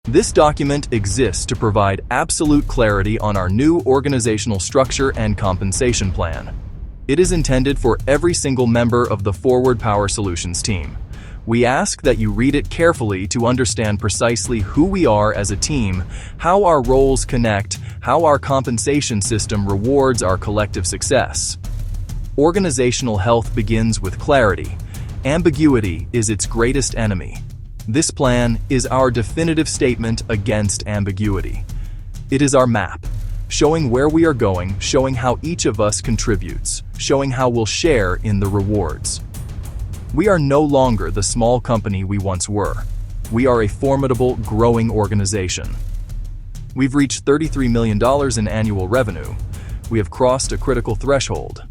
This document exists to provide absolute clarity on our new organizational structure and compensation plan. It is intended for every single member of the Forward Power Solutions team. We ask that you read it carefully to understand precisely who we are as a team, how our roles connect, how our compensation system rewards our collective success. Organizational health begins with clarity. Ambiguity is its greatest enemy. This plan is our definitive statement against ambiguity. It is our map, showing where we are going, showing how each of us contributes, showing how we'll share in the rewards. We are no longer the small company we once were. We are a formidable, growing organization. We've reached $33 million in annual revenue. We have crossed a critical threshold.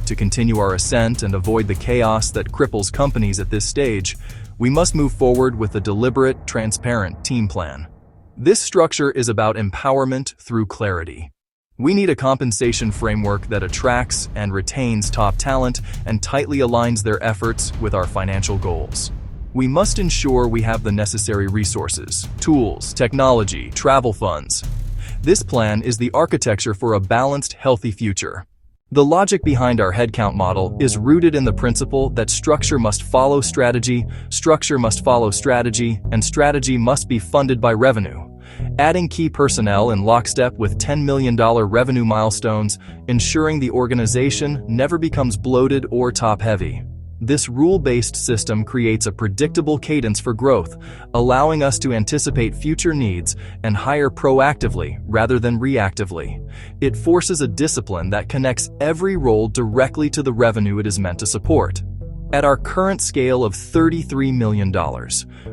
To continue our ascent and avoid the chaos that cripples companies at this stage, we must move forward with a deliberate, transparent team plan. This structure is about empowerment through clarity. We need a compensation framework that attracts and retains top talent and tightly aligns their efforts with our financial goals. We must ensure we have the necessary resources, tools, technology, travel funds. This plan is the architecture for a balanced, healthy future. The logic behind our headcount model is rooted in the principle that structure must follow strategy, structure must follow strategy, and strategy must be funded by revenue. Adding key personnel in lockstep with $10 million revenue milestones, ensuring the organization never becomes bloated or top-heavy. This rule-based system creates a predictable cadence for growth, allowing us to anticipate future needs and hire proactively rather than reactively. It forces a discipline that connects every role directly to the revenue it is meant to support. At our current scale of $33 million,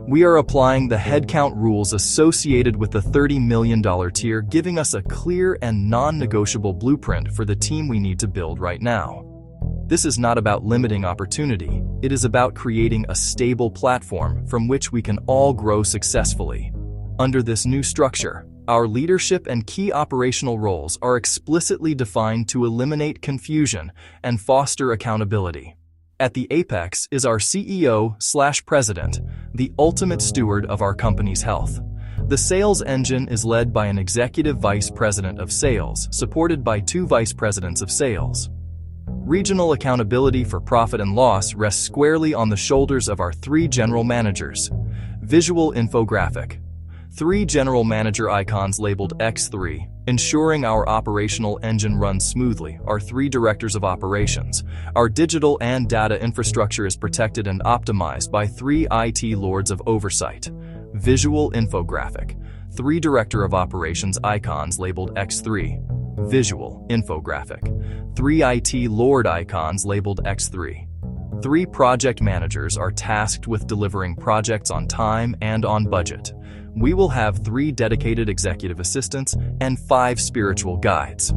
we are applying the headcount rules associated with the $30 million tier, giving us a clear and non-negotiable blueprint for the team we need to build right now. This is not about limiting opportunity. It is about creating a stable platform from which we can all grow successfully. Under this new structure, our leadership and key operational roles are explicitly defined to eliminate confusion and foster accountability. At the apex is our CEO/president, the ultimate steward of our company's health. The sales engine is led by an executive vice president of sales, supported by 2 vice presidents of sales. Regional accountability for profit and loss rests squarely on the shoulders of our 3 general managers. Visual infographic. 3 general manager icons labeled X3, ensuring our operational engine runs smoothly, are 3 directors of operations. Our digital and data infrastructure is protected and optimized by 3 IT lords of oversight. Visual infographic. 3 director of operations icons labeled X3. Visual infographic. 3 IT lord icons labeled X3. 3 project managers are tasked with delivering projects on time and on budget. We will have 3 dedicated executive assistants and 5 spiritual guides.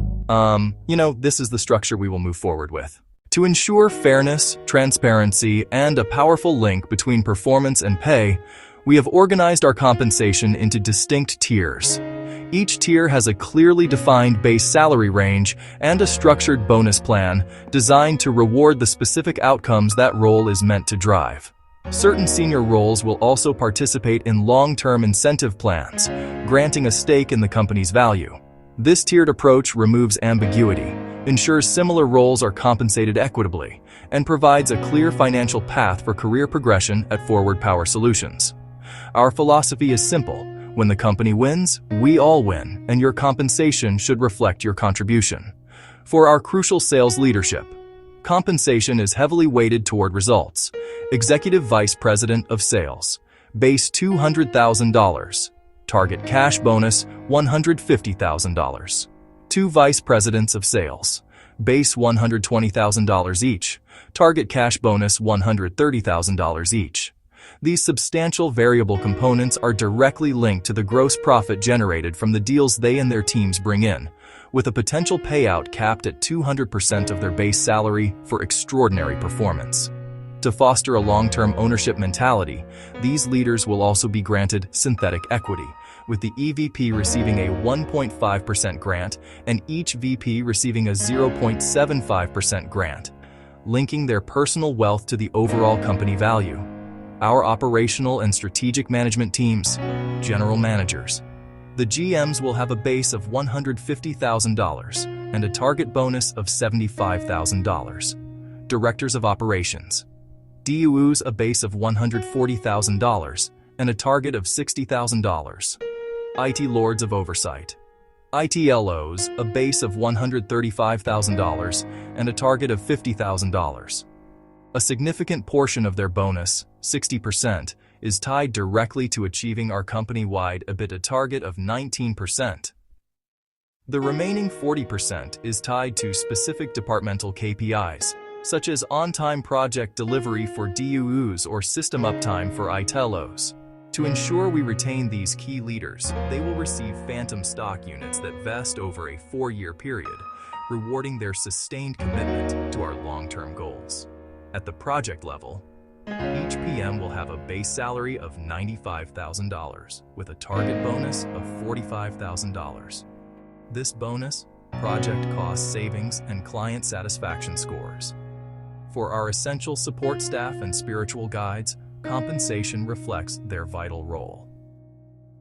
This is the structure we will move forward with. To ensure fairness, transparency, and a powerful link between performance and pay, we have organized our compensation into distinct tiers. Each tier has a clearly defined base salary range and a structured bonus plan designed to reward the specific outcomes that role is meant to drive. Certain senior roles will also participate in long-term incentive plans, granting a stake in the company's value. This tiered approach removes ambiguity, ensures similar roles are compensated equitably, and provides a clear financial path for career progression at Forward Power Solutions. Our philosophy is simple. When the company wins, we all win, and your compensation should reflect your contribution. For our crucial sales leadership, compensation is heavily weighted toward results. Executive Vice President of Sales, base $200,000. Target cash bonus $150,000. 2 Vice Presidents of Sales, base $120,000 each. Target cash bonus $130,000 each. These substantial variable components are directly linked to the gross profit generated from the deals they and their teams bring in, with a potential payout capped at 200% of their base salary for extraordinary performance. To foster a long-term ownership mentality, these leaders will also be granted synthetic equity, with the EVP receiving a 1.5% grant and each VP receiving a 0.75% grant, linking their personal wealth to the overall company value. Our operational and strategic management teams, general managers. The GMs will have a base of $150,000 and a target bonus of $75,000. Directors of operations. DUOs a base of $140,000 and a target of $60,000. IT lords of oversight. ITLOs a base of $135,000 and a target of $50,000. A significant portion of their bonus, 60%, is tied directly to achieving our company-wide EBITDA target of 19%. The remaining 40% is tied to specific departmental KPIs, such as on-time project delivery for DUOs or system uptime for ITLOs. To ensure we retain these key leaders, they will receive phantom stock units that vest over a 4-year period, rewarding their sustained commitment to our long-term goals. At the project level, each PM will have a base salary of $95,000 with a target bonus of $45,000. This bonus, project cost savings, and client satisfaction scores. For our essential support staff and spiritual guides, compensation reflects their vital role.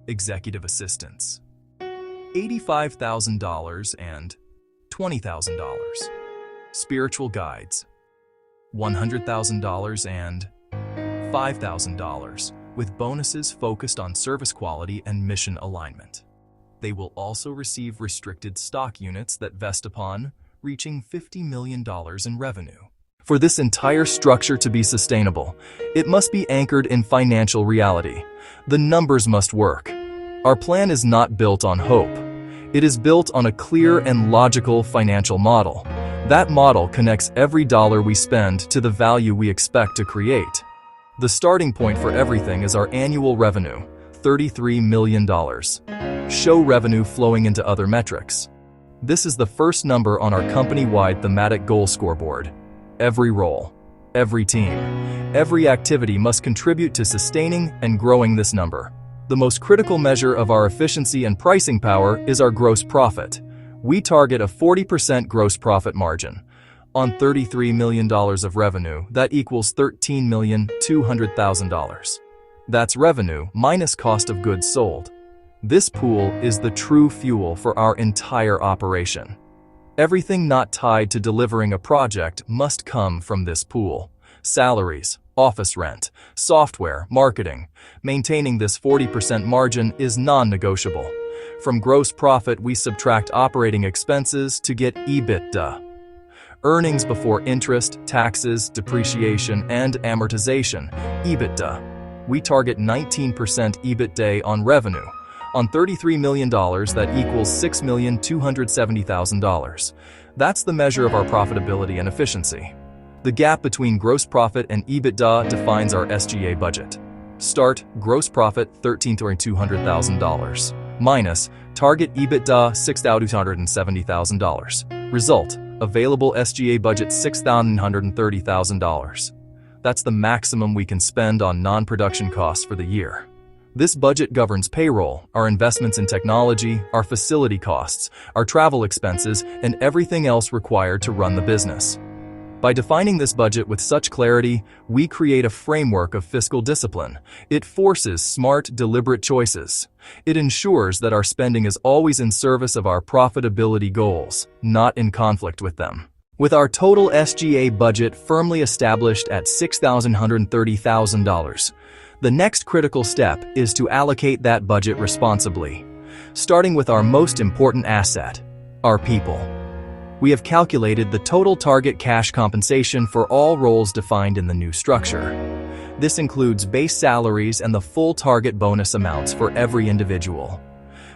Executive assistants. $85,000 and $20,000. Spiritual guides. $100,000 and $5,000, with bonuses focused on service quality and mission alignment. They will also receive restricted stock units that vest upon reaching $50 million in revenue. For this entire structure to be sustainable, it must be anchored in financial reality. The numbers must work. Our plan is not built on hope. It is built on a clear and logical financial model. That model connects every dollar we spend to the value we expect to create. The starting point for everything is our annual revenue, $33 million. Show revenue flowing into other metrics. This is the first number on our company-wide thematic goal scoreboard. Every role, every team, every activity must contribute to sustaining and growing this number. The most critical measure of our efficiency and pricing power is our gross profit. We target a 40% gross profit margin. On $33 million of revenue, that equals $13,200,000. That's revenue minus cost of goods sold. This pool is the true fuel for our entire operation. Everything not tied to delivering a project must come from this pool. Salaries, office rent, software, marketing. Maintaining this 40% margin is non-negotiable. From gross profit, we subtract operating expenses to get EBITDA. Earnings before interest, taxes, depreciation, and amortization, EBITDA. We target 19% EBITDA on revenue. On $33 million, that equals $6,270,000. That's the measure of our profitability and efficiency. The gap between gross profit and EBITDA defines our SG&A budget. Start, gross profit $13,200,000. Minus, target EBITDA $6,270,000. Result, available SG&A budget $6,130,000. That's the maximum we can spend on non-production costs for the year. This budget governs payroll, our investments in technology, our facility costs, our travel expenses, and everything else required to run the business. By defining this budget with such clarity, we create a framework of fiscal discipline. It forces smart, deliberate choices. It ensures that our spending is always in service of our profitability goals, not in conflict with them. With our total SG&A budget firmly established at $6,130,000, the next critical step is to allocate that budget responsibly, starting with our most important asset, our people. We have calculated the total target cash compensation for all roles defined in the new structure. This includes base salaries and the full target bonus amounts for every individual.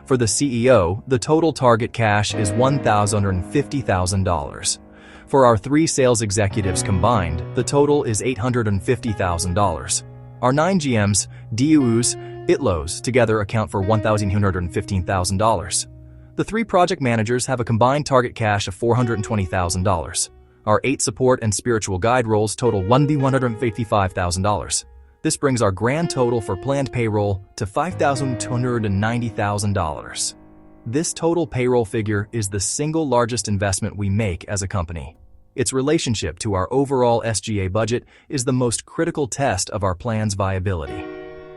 For the CEO, the total target cash is $1,150,000. For our 3 sales executives combined, the total is $850,000. Our 9 GMs, DUOs, ITLOs together account for $1,215,000. The 3 project managers have a combined target cash of $420,000. Our 8 support and spiritual guide roles total $1,155,000. This brings our grand total for planned payroll to $5,290,000. This total payroll figure is the single largest investment we make as a company. Its relationship to our overall SGA budget is the most critical test of our plan's viability.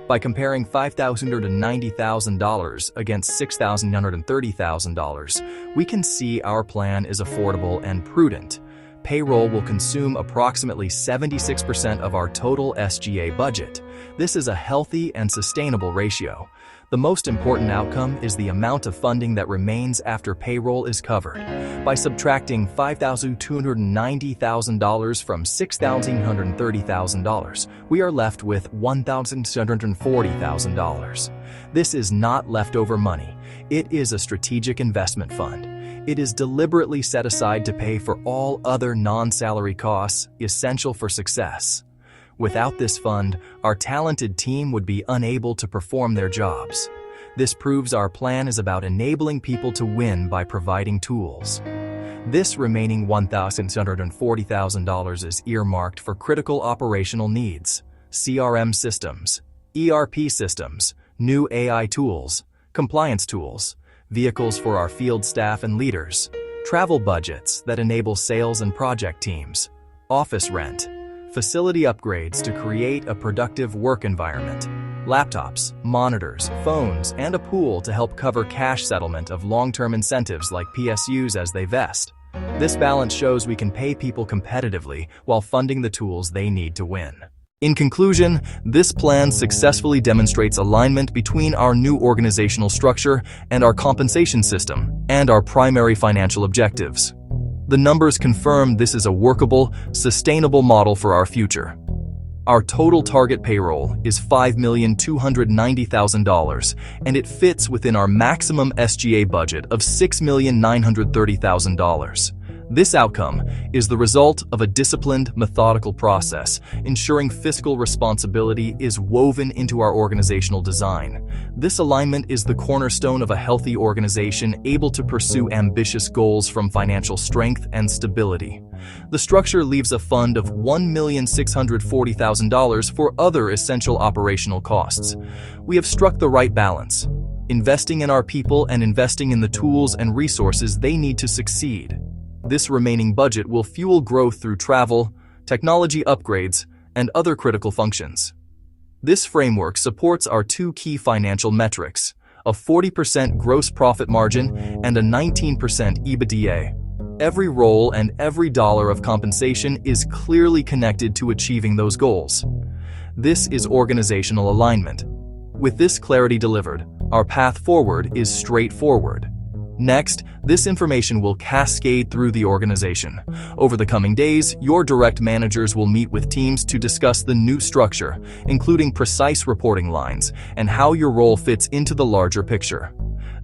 By comparing $5,990,000 against $6,930,000, we can see our plan is affordable and prudent. Payroll will consume approximately 76% of our total SGA budget. This is a healthy and sustainable ratio. The most important outcome is the amount of funding that remains after payroll is covered. By subtracting $5,290,000 from $6,930,000, we are left with $1,640,000. This is not leftover money. It is a strategic investment fund. It is deliberately set aside to pay for all other non-salary costs essential for success. Without this fund, our talented team would be unable to perform their jobs. This proves our plan is about enabling people to win by providing tools. This remaining $1,640,000 is earmarked for critical operational needs: CRM systems, ERP systems, new AI tools, compliance tools, vehicles for our field staff and leaders, travel budgets that enable sales and project teams, office rent, facility upgrades to create a productive work environment, laptops, monitors, phones, and a pool to help cover cash settlement of long-term incentives like PSUs as they vest. This balance shows we can pay people competitively while funding the tools they need to win. In conclusion, this plan successfully demonstrates alignment between our new organizational structure and our compensation system and our primary financial objectives. The numbers confirm this is a workable, sustainable model for our future. Our total target payroll is $5,290,000, and it fits within our maximum SGA budget of $6,930,000. This outcome is the result of a disciplined, methodical process, ensuring fiscal responsibility is woven into our organizational design. This alignment is the cornerstone of a healthy organization able to pursue ambitious goals from financial strength and stability. The structure leaves a fund of $1,640,000 for other essential operational costs. We have struck the right balance, investing in our people and investing in the tools and resources they need to succeed. This remaining budget will fuel growth through travel, technology upgrades, and other critical functions. This framework supports our two key financial metrics: a 40% gross profit margin and a 19% EBITDA. Every role and every dollar of compensation is clearly connected to achieving those goals. This is organizational alignment. With this clarity delivered, our path forward is straightforward. Next, this information will cascade through the organization. Over the coming days, your direct managers will meet with teams to discuss the new structure, including precise reporting lines and how your role fits into the larger picture.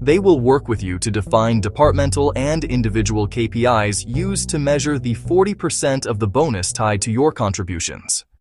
They will work with you to define departmental and individual KPIs used to measure the 40% of the bonus tied to your contributions.